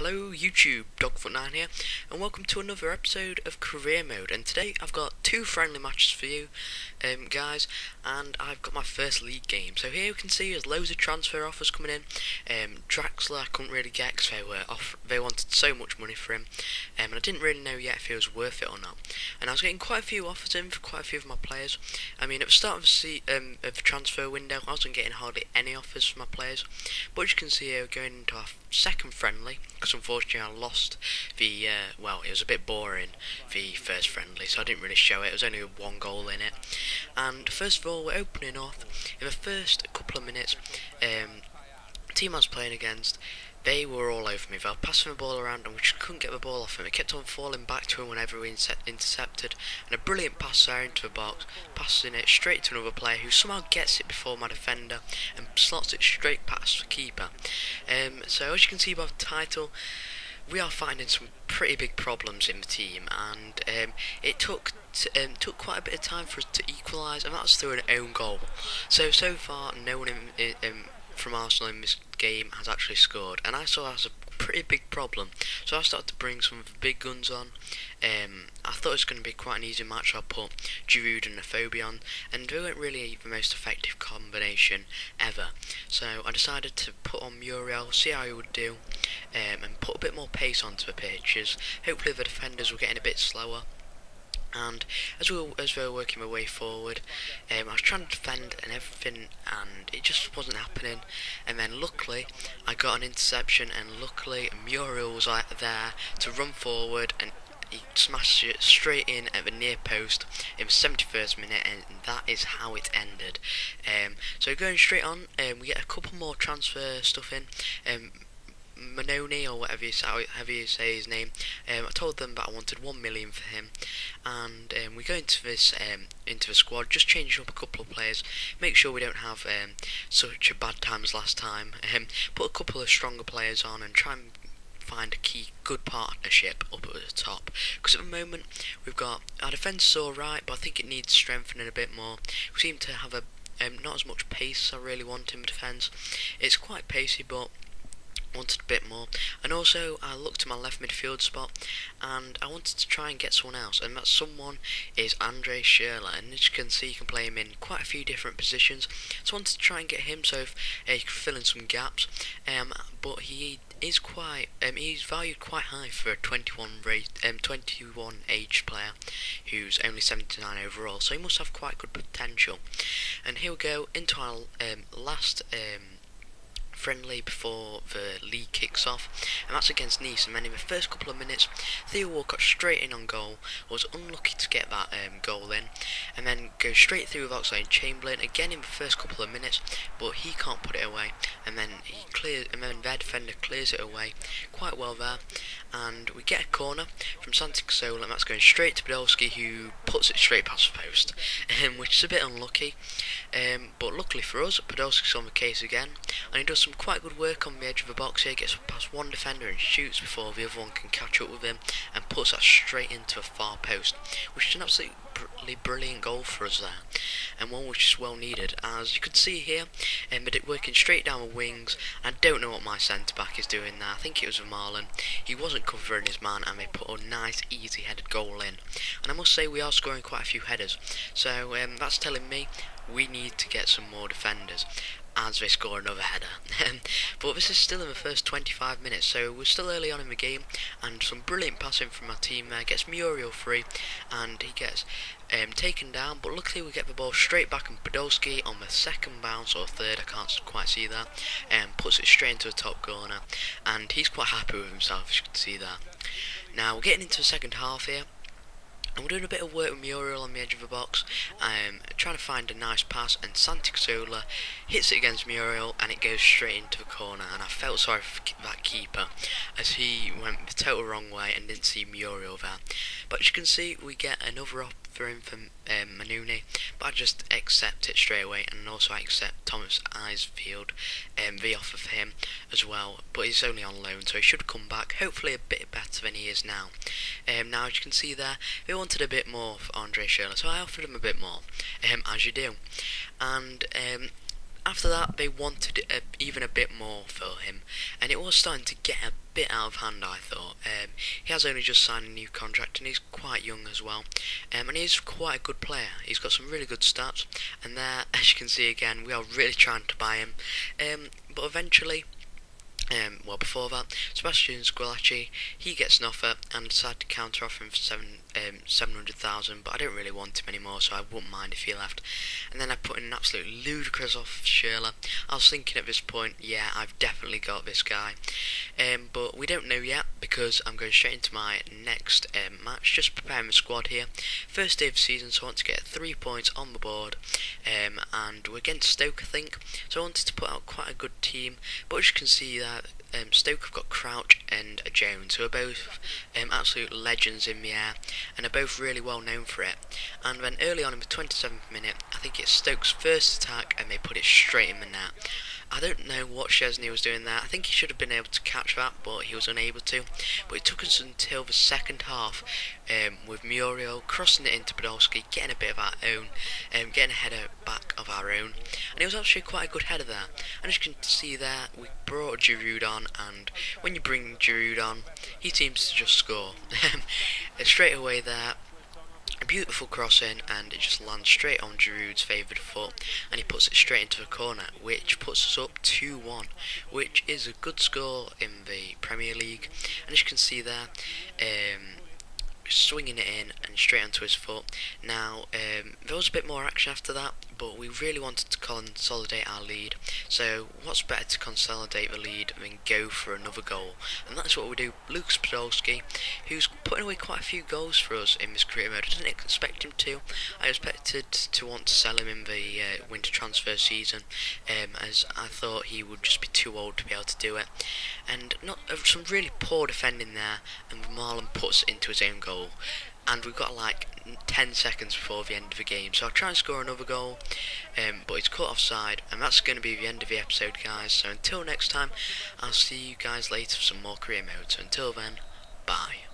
Hello YouTube, Dogfoot9 here, and welcome to another episode of Career Mode. And today I've got two friendly matches for you, guys, and I've got my first league game. So here you can see there's loads of transfer offers coming in. Draxler I couldn't really get because they wanted so much money for him, and I didn't really know yet if he was worth it or not. And I was getting quite a few offers in for quite a few of my players. I mean, at the start of the transfer window, I wasn't getting hardly any offers for my players, but as you can see here, we're going into our second friendly, because unfortunately I lost the, well, it was a bit boring, the first friendly, so I didn't really show it. There was only one goal in it. And first of all, we're opening off. In the first couple of minutes, the team I was playing against, they were all over me. They were passing the ball around and we just couldn't get the ball off him. It kept on falling back to him whenever we intercepted. And a brilliant pass there into the box, passing it straight to another player who somehow gets it before my defender and slots it straight past the keeper. So as you can see by the title, we are finding some pretty big problems in the team, and it took quite a bit of time for us to equalise, and that's through an own goal. So far, no one from Arsenal in this game has actually scored, and I saw that as a pretty big problem. So I started to bring some of the big guns on. I thought it was going to be quite an easy match. I put Giroud and Aphobia on, and they weren't really the most effective combination ever. So I decided to put on Muriel, see how he would do, and put a bit more pace onto the pitches. Hopefully the defenders were getting a bit slower. And as they were working my way forward, I was trying to defend and everything, and it just wasn't happening. And then luckily I got an interception, and luckily Muriel was there to run forward, and he smashed it straight in at the near post in the 71st minute, and that is how it ended. So going straight on, we get a couple more transfer stuff in. Manoni, or whatever you say his name. I told them that I wanted 1 million for him, and we go into this into the squad, just change up a couple of players, make sure we don't have such a bad time as last time. Put a couple of stronger players on and try and find a good partnership up at the top, because at the moment we've got our defence is alright, but I think it needs strengthening a bit more. We seem to have a not as much pace as I really want in defence. It's quite pacey, but wanted a bit more. And also I looked at my left midfield spot, and I wanted to try and get someone else, and that someone is Andre Schürrle, and as you can see, you can play him in quite a few different positions. So I wanted to try and get him so he could fill in some gaps, but he is quite he's valued quite high for a 21 age player who's only 79 overall, so he must have quite good potential. And here we go into our last friendly before the league kicks off, and that's against Nice. And then in the first couple of minutes, Theo Walcott straight in on goal, was unlucky to get that goal in, and then goes straight through with Oxlade-Chamberlain again in the first couple of minutes, but he can't put it away, and then their defender clears it away quite well there, and we get a corner from Santi Cazorla, and that's going straight to Podolski, who puts it straight past the post, which is a bit unlucky, but luckily for us, Podolski's on the case again, and he does some quite good work on the edge of the box here, gets past one defender and shoots before the other one can catch up with him, and puts that straight into a far post, which is an absolutely brilliant goal for us there, and one which is well needed. As you could see here, but it working straight down the wings. I don't know what my centre back is doing there. I think it was Marlon. He wasn't covering his man, and they put a nice easy headed goal in, and I must say we are scoring quite a few headers, so that's telling me we need to get some more defenders as they score another header. But this is still in the first 25 minutes, so we're still early on in the game, and some brilliant passing from our team there. Gets Muriel free, and he gets taken down, but luckily we get the ball straight back, and Podolski on the second bounce, or third, I can't quite see that, puts it straight into the top corner, and he's quite happy with himself, as you can see there. Now we're getting into the second half here, and we're doing a bit of work with Muriel on the edge of the box, trying to find a nice pass, and Santi Cazorla hits it against Muriel, and it goes straight into the corner, and I felt sorry for that keeper, as he went the total wrong way and didn't see Muriel there. But as you can see, we get another offer in from Manuni, but I just accept it straight away, and also I accept Thomas Eisfield, the offer for him as well, but he's only on loan, so he should come back, hopefully a bit better than he is now. Now as you can see there, they wanted a bit more for Andre Schürrle, so I offered him a bit more, as you do, and after that they wanted even a bit more for him, and it was starting to get a bit out of hand, I thought. He has only just signed a new contract and he's quite young as well. And he's quite a good player. He's got some really good stats, and there, as you can see again, we are really trying to buy him. But eventually, well, before that, Sebastian Squillaci, he gets an offer and decided to counter offer him for 700,000, but I don't really want him anymore, so I wouldn't mind if he left. And then I put in an absolute ludicrous offer for Schürrle. I was thinking at this point, yeah, I've definitely got this guy. But we don't know yet, because I'm going straight into my next match, just preparing the squad here. First day of the season, so I want to get 3 points on the board, and we're against Stoke, I think, so I wanted to put out quite a good team, but as you can see that Stoke have got Crouch and Jones, who are both absolute legends in the air, and are both really well known for it. And then early on in the 27th minute, I think it's Stoke's first attack, and they put it straight in the net. I don't know what Szczesny was doing there. I think he should have been able to catch that, but he was unable to. But it took us until the second half, with Muriel crossing it into Podolski, getting a bit of our own, getting a header back of our own. And it was actually quite a good header there. And as you can see there, we brought Giroud on, and when you bring Giroud on, he seems to just score. Straight away there, a beautiful cross in, and it just lands straight on Giroud's favoured foot, and he puts it straight into the corner, which puts us up 2-1, which is a good score in the Premier League. And as you can see there, swinging it in and straight onto his foot. Now, there was a bit more action after that, but we really wanted to consolidate our lead. So what's better to consolidate the lead than go for another goal? And that's what we do. Lucas Podolski, who's putting away quite a few goals for us in this career mode. I didn't expect him to. I expected to want to sell him in the winter transfer season, as I thought he would just be too old to be able to do it. And not some really poor defending there, and Marlon puts it into his own goal. And we've got like 10 seconds before the end of the game, so I'll try and score another goal, but it's caught offside, and that's going to be the end of the episode, guys. So until next time, I'll see you guys later for some more career mode. So until then, bye.